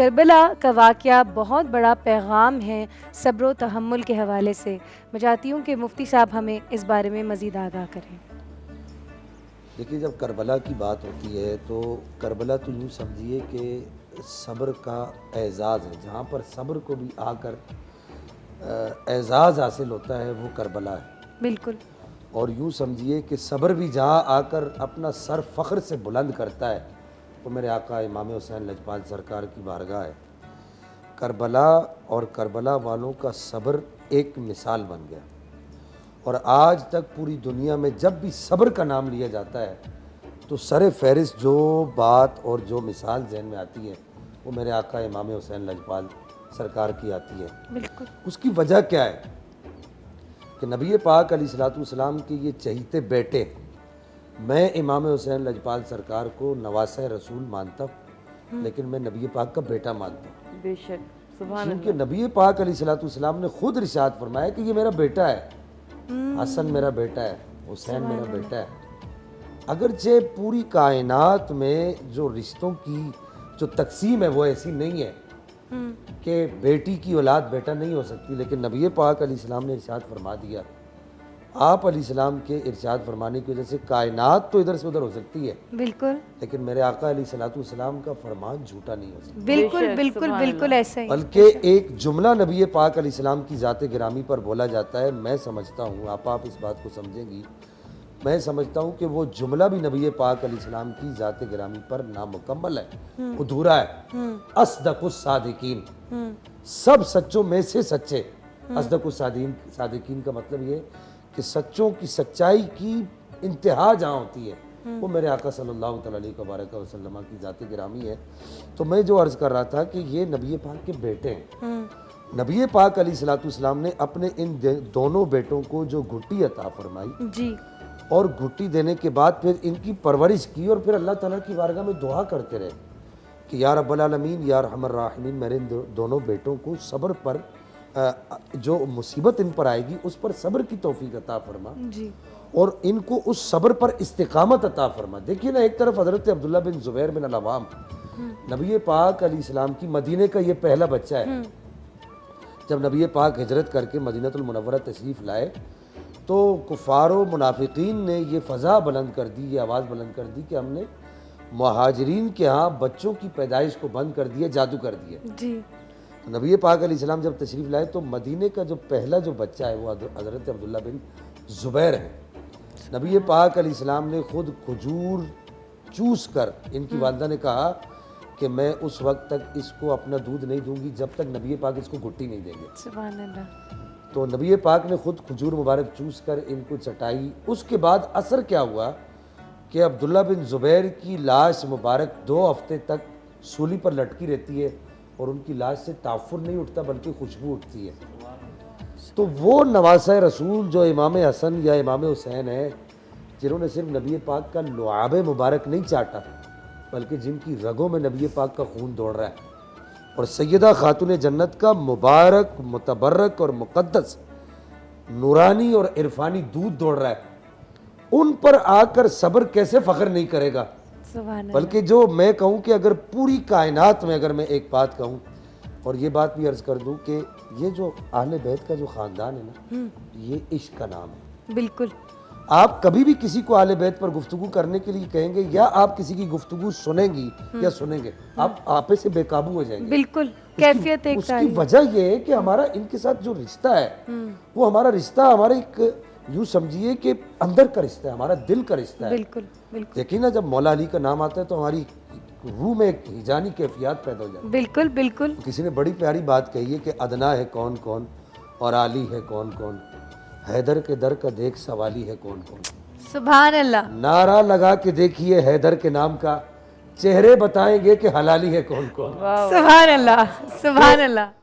کربلا کا واقعہ بہت بڑا پیغام ہے صبر و تحمل کے حوالے سے. میں چاہتی ہوں کہ مفتی صاحب ہمیں اس بارے میں مزید آگاہ کریں. دیکھیے، جب کربلا کی بات ہوتی ہے تو کربلا تو یوں سمجھیے کہ صبر کا اعزاز ہے. جہاں پر صبر کو بھی آ کر اعزاز حاصل ہوتا ہے وہ کربلا ہے. بالکل. اور یوں سمجھیے کہ صبر بھی جہاں آ کر اپنا سر فخر سے بلند کرتا ہے وہ میرے آقا امام حسین لجپال سرکار کی بارگاہ ہے. کربلا اور کربلا والوں کا صبر ایک مثال بن گیا، اور آج تک پوری دنیا میں جب بھی صبر کا نام لیا جاتا ہے تو سر فہرست جو بات اور جو مثال ذہن میں آتی ہے وہ میرے آقا امام حسین لجپال سرکار کی آتی ہے. بالکل. اس کی وجہ کیا ہے کہ نبی پاک علیہ الصلوۃ والسلام کے یہ چہیتے بیٹے، میں امام حسین لجپال سرکار کو نواسہ رسول مانتا ہوں لیکن میں نبی پاک کا بیٹا مانتا ہوں. بے شک، سبحان اللہ. کیونکہ نبی پاک علیہ الصلوۃ والسلام نے خود ارشاد فرمایا کہ یہ میرا بیٹا ہے، حسن میرا بیٹا ہے، حسین میرا بیٹا ہے. اگرچہ پوری کائنات میں جو رشتوں کی جو تقسیم ہے وہ ایسی نہیں ہے کہ بیٹی کی اولاد بیٹا نہیں ہو سکتی، لیکن نبی پاک علیہ السلام نے ارشاد فرما دیا. آپ علیہ السلام کے ارشاد فرمانے کی وجہ سے کائنات تو ادھر سے ادھر ہو سکتی ہے، بالکل، لیکن میرے آقا علیہ الصلوۃ والسلام کا فرمان جھوٹا نہیں ہو سکتا. بالکل بالکل بالکل ایسا ہی. بلکہ ایک جملہ نبی پاک علیہ السلام کی ذات گرامی پر بولا جاتا ہے، میں سمجھتا ہوں آپ اس بات کو سمجھیں گی، میں سمجھتا ہوں کہ وہ جملہ بھی نبی پاک علیہ السلام کی ذات گرامی پر نامکمل ہے، ادھورا ہے. اصدق الصادقین، سب سچوں میں سے سچے. اصدق الصادقین کا مطلب یہ کہ سچوں کی سچائی کی انتہا جہاں ہوتی ہے وہ میرے آقا صلی اللہ تعالیٰ علیہ وسلم کی ذات گرامی ہے. تو میں جو عرض کر رہا تھا کہ یہ نبی پاک کے بیٹے ہیں. نبی پاک علیہ الصلوۃ والسلام نے اپنے ان دونوں بیٹوں کو جو گھٹی عطا فرمائی جی، اور گھٹی دینے کے بعد پھر ان کی پرورش کی اور پھر اللہ تعالیٰ کی بارگاہ میں دعا کرتے رہے کہ یا رب العالمین یا ارحم الراحمین میرے ان دونوں بیٹوں کو صبر پر جو مصیبت ان پر آئے گی اس پر صبر کی توفیق عطا فرما، جی، اور ان کو اس صبر پر استقامت عطا فرما. دیکھیے نا، ایک طرف حضرت عبداللہ بن زبیر بن العوام نبی پاک علیہ السلام کی مدینے کا یہ پہلا بچہ ہے. جب نبی پاک ہجرت کر کے مدینہ المنورہ تشریف لائے تو کفار و منافقین نے یہ فضا بلند کر دی، یہ آواز بلند کر دی کہ ہم نے مہاجرین کے ہاں بچوں کی پیدائش کو بند کر دیا، جادو کر دیا. جی. تو نبی پاک علیہ السلام جب تشریف لائے تو مدینے کا جو پہلا جو بچہ ہے وہ حضرت عبداللہ بن زبیر ہے. نبی پاک علیہ السلام نے خود کھجور چوس کر، ان کی والدہ نے کہا کہ میں اس وقت تک اس کو اپنا دودھ نہیں دوں گی جب تک نبی پاک اس کو گھٹی نہیں دیں گے. سبحان اللہ. تو نبی پاک نے خود کھجور مبارک چوس کر ان کو چٹائی. اس کے بعد اثر کیا ہوا کہ عبداللہ بن زبیر کی لاش مبارک 2 ہفتے تک سولی پر لٹکی رہتی ہے اور ان کی لاش سے تعفر نہیں اٹھتا بلکہ خوشبو اٹھتی ہے. تو وہ نواسہ رسول جو امام حسن یا امام حسین ہیں جنہوں نے صرف نبی پاک کا لعاب مبارک نہیں چاٹا بلکہ جن کی رگوں میں نبی پاک کا خون دوڑ رہا ہے اور سیدہ خاتون جنت کا مبارک متبرک اور مقدس نورانی اور عرفانی دودھ دوڑ رہا ہے، ان پر آ کر صبر کیسے فخر نہیں کرے گا؟ سبحان اللہ. بلکہ جو میں کہوں کہ اگر پوری کائنات میں اگر میں ایک بات کہوں اور یہ بات بھی عرض کر دوں کہ یہ جو اہل بیت کا جو خاندان ہے نا یہ عشق کا نام ہے. بالکل. آپ کبھی بھی کسی کو اہل بیت پر گفتگو کرنے کے لیے کہیں گے یا آپ کسی کی گفتگو سنیں گی یا سنیں گے آپ آپے سے بے قابو ہو جائیں گے. بالکل. کیفیت ایک اس کی وجہ یہ ہے کہ ہمارا ان کے ساتھ جو رشتہ ہے وہ ہمارا رشتہ ہمارا ایک یوں سمجھیے کہ اندر کا رشتہ ہے، ہمارا دل کا رشتہ ہے. بالکل بالکل. دیکھیں نا، جب مولا علی کا نام آتا ہے تو ہماری روح میں ایک ہیجانی کیفیات پیدا ہو جاتی ہے. بالکل بالکل. کسی نے بڑی پیاری بات کہی ہے کہ ادنا ہے کون کون اور عالی ہے کون کون، حیدر کے در کا دیکھ سوالی ہے کون کون. سبحان اللہ. نعرہ لگا کے دیکھیے حیدر کے نام کا، چہرے بتائیں گے کہ حلالی ہے کون کون. سبحان اللہ. سبحان اللہ.